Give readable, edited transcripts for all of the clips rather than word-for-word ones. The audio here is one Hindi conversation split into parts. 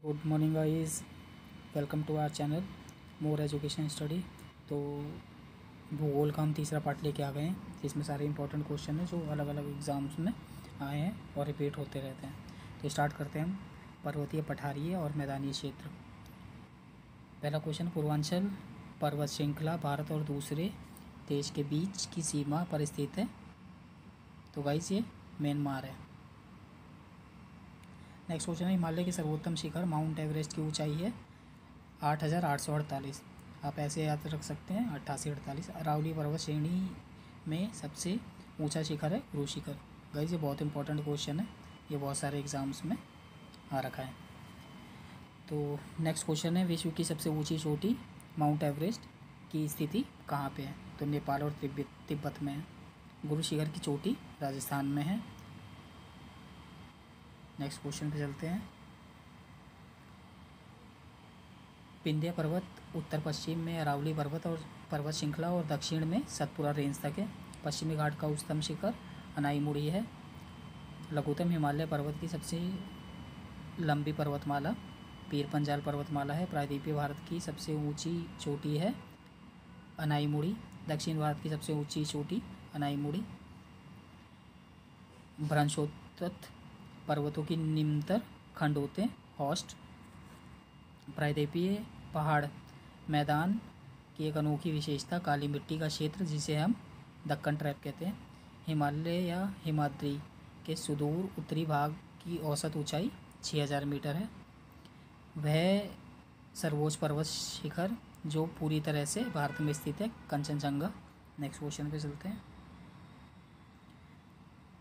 Good morning guys, welcome to our channel more education study. तो भूगोल का हम तीसरा पार्ट लेके आ गए हैं, जिसमें सारे इंपॉर्टेंट क्वेश्चन हैं जो अलग अलग एग्ज़ाम्स में आए हैं और रिपीट होते रहते हैं। तो स्टार्ट करते हैं हम पर्वतीय, पठारीय और मैदानी क्षेत्र। पहला क्वेश्चन, पूर्वांचल पर्वत श्रृंखला भारत और दूसरे देश के बीच की सीमा पर स्थित है। तो गाइस ये म्यांमार है। नेक्स्ट क्वेश्चन है, हिमालय के सर्वोत्तम शिखर माउंट एवरेस्ट की ऊंचाई है 8,848। आप ऐसे याद रख सकते हैं 8848। अरावली पर्वत श्रेणी में सबसे ऊंचा शिखर है गुरु शिखर। गाइस ये बहुत इंपॉर्टेंट क्वेश्चन है, ये बहुत सारे एग्जाम्स में आ रखा है। तो नेक्स्ट क्वेश्चन है, विश्व की सबसे ऊंची चोटी माउंट एवरेस्ट की स्थिति कहाँ पे है। तो नेपाल और तिब्बत में है। गुरु शिखर की चोटी राजस्थान में है। नेक्स्ट क्वेश्चन पे चलते हैं। विंध्य पर्वत उत्तर पश्चिम में अरावली पर्वत और पर्वत श्रृंखला और दक्षिण में सतपुरा रेंज तक है। पश्चिमी घाट का उच्चतम शिखर अनाईमुड़ी है। लघुत्तम हिमालय पर्वत की सबसे लंबी पर्वतमाला पीर पंजाल पर्वतमाला है। प्रायद्वीपीय भारत की सबसे ऊंची चोटी है अनाईमुड़ी। दक्षिण भारत की सबसे ऊंची चोटी अनाईमुड़ी। भ्रंशोत्तत पर्वतों की निम्नतर खंड होते हैं हॉस्ट। प्रायद्वीपीय पहाड़ मैदान की एक अनोखी विशेषता काली मिट्टी का क्षेत्र, जिसे हम दक्कन ट्रैप कहते हैं। हिमालय या हिमाद्री के सुदूर उत्तरी भाग की औसत ऊंचाई 6000 मीटर है। वह सर्वोच्च पर्वत शिखर जो पूरी तरह से भारत में स्थित है कंचनजंगा। नेक्स्ट क्वेश्चन पे चलते हैं।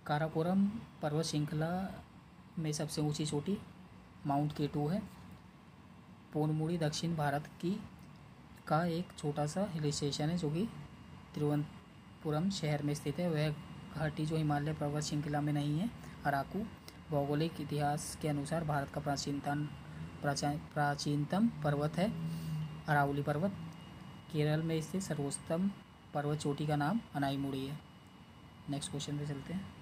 काराकोरम पर्वत श्रृंखला में सबसे ऊंची चोटी माउंट K2 है। पोनमुड़ी दक्षिण भारत का एक छोटा सा हिल स्टेशन है जो कि तिरुवनंतपुरम शहर में स्थित है। वह घाटी जो हिमालय पर्वत श्रृंखला में नहीं है। अराकू भौगोलिक इतिहास के अनुसार भारत का प्राचीनतम पर्वत है अरावली पर्वत। केरल में स्थित सर्वोत्तम पर्वत चोटी का नाम अनाईमुड़ी है। नेक्स्ट क्वेश्चन पे चलते हैं।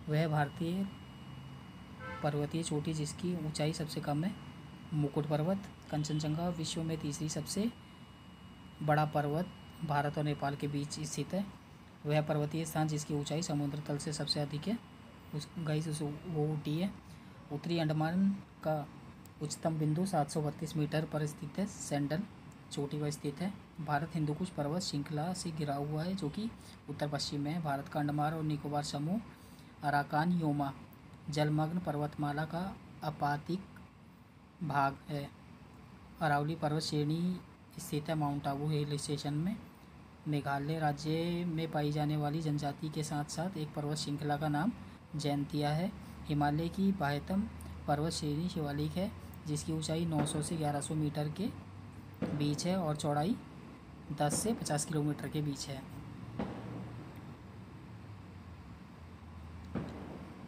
वह भारतीय पर्वतीय चोटी जिसकी ऊंचाई सबसे कम है मुकुट पर्वत। कंचनजंगा विश्व में तीसरी सबसे बड़ा पर्वत भारत और नेपाल के बीच स्थित है। वह पर्वतीय स्थान जिसकी ऊंचाई समुद्र तल से सबसे अधिक है वो ऊटी है। उत्तरी अंडमान का उच्चतम बिंदु 732 मीटर पर स्थित है, सेंडल चोटी पर स्थित है। भारत हिंदुकुश पर्वत श्रृंखला से घिरा हुआ है जो कि उत्तर पश्चिम में है। भारत का अंडमान और निकोबार समूह अराकान योमा जलमग्न पर्वतमाला का आपातिक भाग है। अरावली पर्वत श्रेणी स्थित है माउंट आबू हिल स्टेशन में। मेघालय राज्य में पाई जाने वाली जनजाति के साथ साथ एक पर्वत श्रृंखला का नाम जैंतिया है। हिमालय की बाह्यतम पर्वत श्रेणी शिवालिक है जिसकी ऊंचाई 900 से 1100 मीटर के बीच है और चौड़ाई 10 से 50 किलोमीटर के बीच है।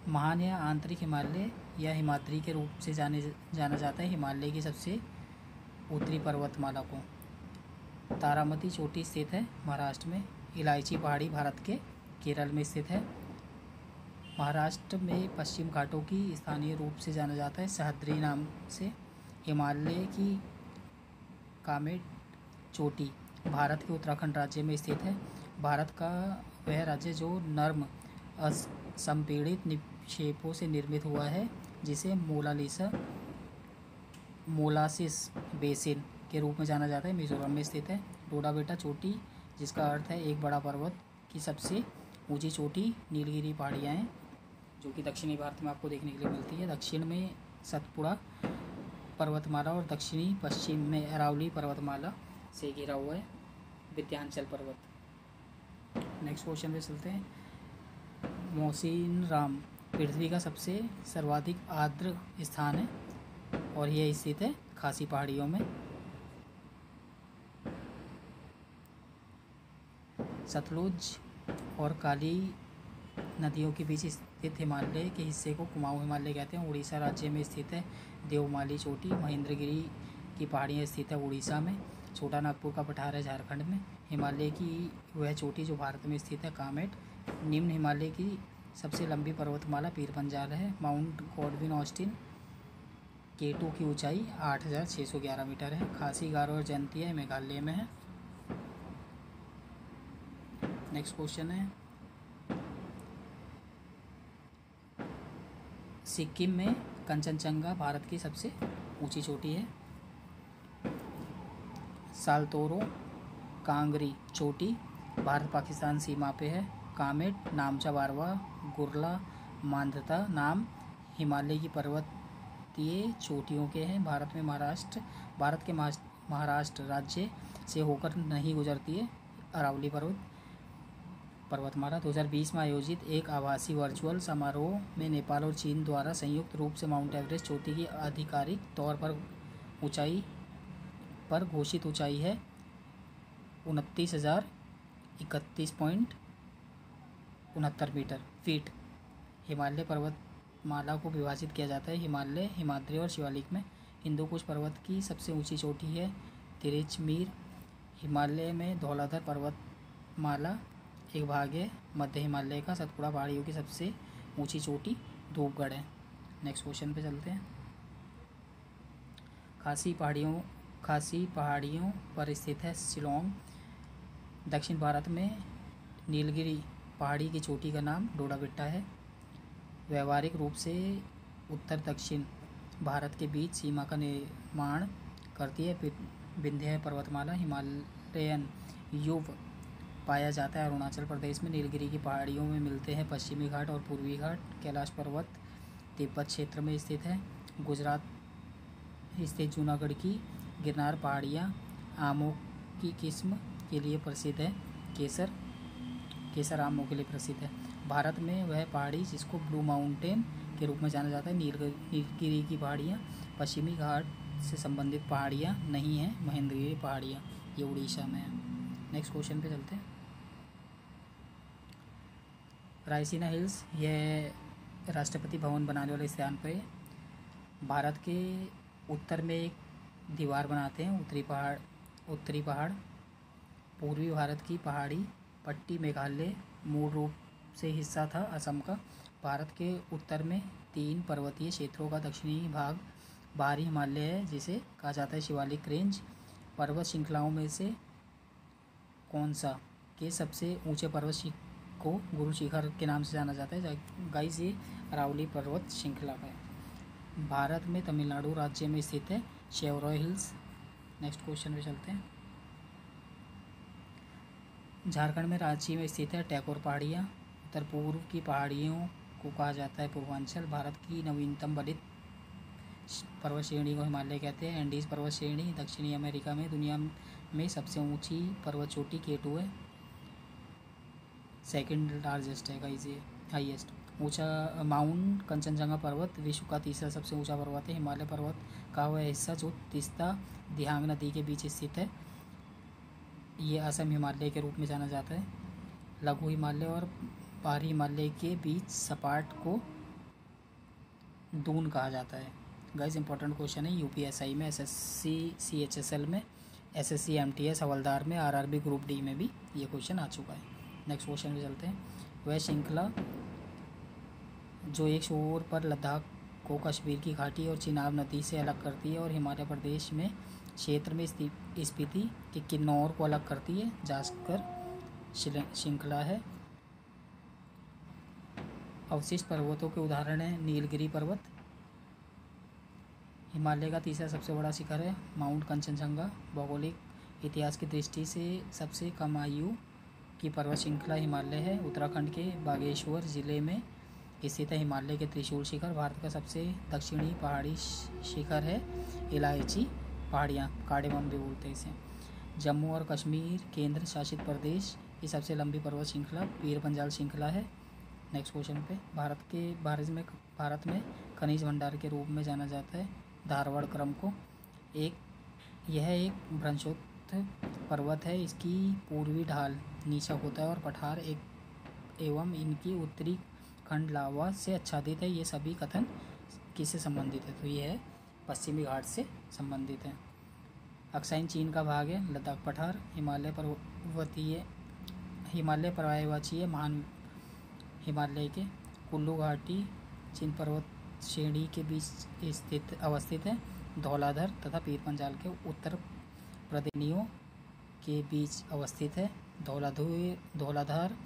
महान या आंतरिक हिमालय या हिमाद्री के रूप से जाना जाता है हिमालय की सबसे उत्तरी पर्वतमाला को। तारामती चोटी स्थित है महाराष्ट्र में। इलायची पहाड़ी भारत के केरल में स्थित है। महाराष्ट्र में पश्चिम घाटों की स्थानीय रूप से जाना जाता है सह्याद्री नाम से। हिमालय की कामेट चोटी भारत के उत्तराखंड राज्य में स्थित है। भारत का वह राज्य जो नर्म असंपीड़ित निक्षेपों से निर्मित हुआ है जिसे मोलासिस बेसिन के रूप में जाना जाता है, मिजोरम में स्थित है। डोडाबेटा चोटी जिसका अर्थ है एक बड़ा पर्वत की सबसे ऊंची चोटी नीलगिरी पहाड़ियाँ हैं जो कि दक्षिणी भारत में आपको देखने के लिए मिलती है। दक्षिण में सतपुड़ा पर्वतमाला और दक्षिणी पश्चिम में अरावली पर्वतमाला से घिरा हुआ है विंध्याचल पर्वत। नेक्स्ट क्वेश्चन पे चलते हैं। मौसिनराम पृथ्वी का सबसे सर्वाधिक आर्द्र स्थान है और यह स्थित है खासी पहाड़ियों में। सतलुज और काली नदियों के बीच स्थित हिमालय के हिस्से को कुमाऊं हिमालय कहते हैं। उड़ीसा राज्य में स्थित है देवमाली चोटी। महेंद्रगिरी की पहाड़ियाँ स्थित है उड़ीसा में। छोटा नागपुर का पठार है झारखंड में। हिमालय की वह चोटी जो भारत में स्थित है कामेट। निम्न हिमालय की सबसे लंबी पर्वतमाला पीर पंजाल है। माउंट गॉडविन ऑस्टिन K2 की ऊंचाई 8611 मीटर है। खासी, गारो और जयंतिया मेघालय में है। नेक्स्ट क्वेश्चन है, सिक्किम में कंचनजंगा भारत की सबसे ऊंची चोटी है। सालतोरो कांगरी चोटी भारत पाकिस्तान सीमा पे है। कामेट, नामचा बारवा, गुरला, मांधता नाम हिमालय की पर्वतीय चोटियों के हैं। भारत के महाराष्ट्र राज्य से होकर नहीं गुजरती है अरावली पर्वतमाला। 2020 में आयोजित एक आभासी वर्चुअल समारोह में नेपाल और चीन द्वारा संयुक्त रूप से माउंट एवरेस्ट चोटी की आधिकारिक तौर पर घोषित ऊंचाई है 29,031.69 मीटर फीट। हिमालय पर्वतमाला को विभाजित किया जाता है हिमालय, हिमाद्री और शिवालिक में। हिंदुकुश पर्वत की सबसे ऊंची चोटी है तिरचमीर। हिमालय में धौलाधर पर्वतमाला एक भाग है मध्य हिमालय का। सतपुड़ा पहाड़ियों की सबसे ऊंची चोटी धूपगढ़ है। नेक्स्ट क्वेश्चन पे चलते हैं। खासी पहाड़ियों पर स्थित है शिलोंग। दक्षिण भारत में नीलगिरी पहाड़ी की चोटी का नाम डोडाबेट्टा है। व्यावहारिक रूप से उत्तर दक्षिण भारत के बीच सीमा का निर्माण करती है विंध्य पर्वतमाला। हिमालयन युव पाया जाता है अरुणाचल प्रदेश में। नीलगिरी की पहाड़ियों में मिलते हैं पश्चिमी घाट और पूर्वी घाट। कैलाश पर्वत तिब्बत क्षेत्र में स्थित है। गुजरात स्थित जूनागढ़ की गिरनार पहाड़ियाँ आमों की किस्म के लिए प्रसिद्ध है। केसर आमों के लिए प्रसिद्ध है। भारत में वह पहाड़ी जिसको ब्लू माउंटेन के रूप में जाना जाता है नीलगिरी की पहाड़ियाँ। पश्चिमी घाट से संबंधित पहाड़ियाँ नहीं हैं महेंद्रगिरी पहाड़ियाँ, ये उड़ीसा में है। नेक्स्ट क्वेश्चन पे चलते हैं। रायसीना हिल्स, यह राष्ट्रपति भवन बनाने वाले स्थान पर भारत के उत्तर में एक दीवार बनाते हैं उत्तरी पहाड़। पूर्वी भारत की पहाड़ी पट्टी मेघालय मूल रूप से हिस्सा था असम का। भारत के उत्तर में 3 पर्वतीय क्षेत्रों का दक्षिणी भाग बाहरी हिमालय है जिसे कहा जाता है शिवालिक रेंज। पर्वत श्रृंखलाओं में से कौन सा के सबसे ऊंचे पर्वत को गुरु शिखर के नाम से जाना जाता है। गाइस ये अरावली पर्वत श्रृंखला है। भारत में तमिलनाडु राज्य में स्थित है शेवरॉय हिल्स। नेक्स्ट क्वेश्चन पे चलते हैं। झारखंड में रांची में स्थित है टैगोर पहाड़ियाँ। उत्तर पूर्व की पहाड़ियों को कहा जाता है पूर्वांचल। भारत की नवीनतम बलित पर्वत श्रेणी को हिमालय कहते हैं। एंडीज पर्वत श्रेणी दक्षिणी अमेरिका में दुनिया में सबसे ऊंची पर्वत चोटी K2 है। सेकंड लार्जेस्ट है गाइस ये हाईएस्ट। ऊंचा माउंट कंचनजंगा पर्वत विश्व का तीसरा सबसे ऊंचा पर्वत है। हिमालय पर्वत का वह हिस्सा जो तीस्ता दिहांग नदी के बीच स्थित है, ये असम हिमालय के रूप में जाना जाता है। लघु हिमालय और बाहरी हिमालय के बीच सपाट को दून कहा जाता है। गाइस इंपॉर्टेंट क्वेश्चन है UPSI में, SSC CHSL में, SSC MTS हवलदार में, RRB ग्रुप D में भी ये क्वेश्चन आ चुका है। नेक्स्ट क्वेश्चन में चलते हैं। वह श्रृंखला जो एक छोर पर लद्दाख को कश्मीर की घाटी और चिनाब नदी से अलग करती है और हिमाचल प्रदेश में क्षेत्र में स्पीति के किन्नौर को अलग करती है जास्कर श्रृंखला है। अवशिष्ट पर्वतों के उदाहरण हैं नीलगिरी पर्वत। हिमालय का तीसरा सबसे बड़ा शिखर है माउंट कंचनजंगा। भौगोलिक इतिहास की दृष्टि से सबसे कम आयु की पर्वत श्रृंखला हिमालय है। उत्तराखंड के बागेश्वर जिले में स्थित है हिमालय के त्रिशूल शिखर। भारत का सबसे दक्षिणी पहाड़ी शिखर है इलायची पहाड़ियाँ, कार्डेमम भी बोलते हैं इसे। जम्मू और कश्मीर केंद्र शासित प्रदेश की सबसे लंबी पर्वत श्रृंखला पीर पंजाल श्रृंखला है। नेक्स्ट क्वेश्चन पे। भारत में खनिज भंडार के रूप में जाना जाता है धारवाड़ क्रम को। यह एक भ्रंशोत्थ पर्वत है। इसकी पूर्वी ढाल नीचा होता है और पठार एवं इनकी उत्तरी खंड लावा से आच्छादित है। ये सभी कथन किससे संबंधित है? तो ये है पश्चिमी घाट से संबंधित है। अक्साइन चीन का भाग है। लद्दाख पठार हिमालय पर्यायवाची है महान हिमालय के। कुल्लू घाटी जिन पर्वत श्रेणी के बीच स्थित अवस्थित है। धौलाधर तथा पीर पंजाल के उत्तर प्रदेनियों के बीच अवस्थित है। धौलाधार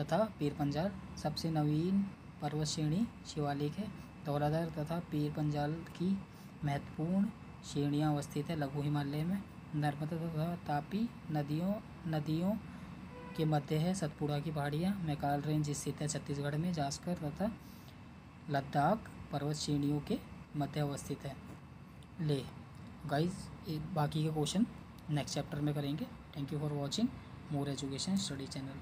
तथा पीर पंजाल सबसे नवीन पर्वत श्रेणी शिवालिक है। धौलाधार तथा पीर पंजाल की महत्वपूर्ण श्रेणियाँ अवस्थित है लघु हिमालय में। नर्मदा तथा तापी नदियों के मध्य है सतपुड़ा की पहाड़ियाँ। मैकाल रेंज स्थित है छत्तीसगढ़ में। जास्कर तथा लद्दाख पर्वत श्रेणियों के मध्य अवस्थित है। ले गाइस बाकी के क्वेश्चन नेक्स्ट चैप्टर में करेंगे। Thank you for watching more education study channel.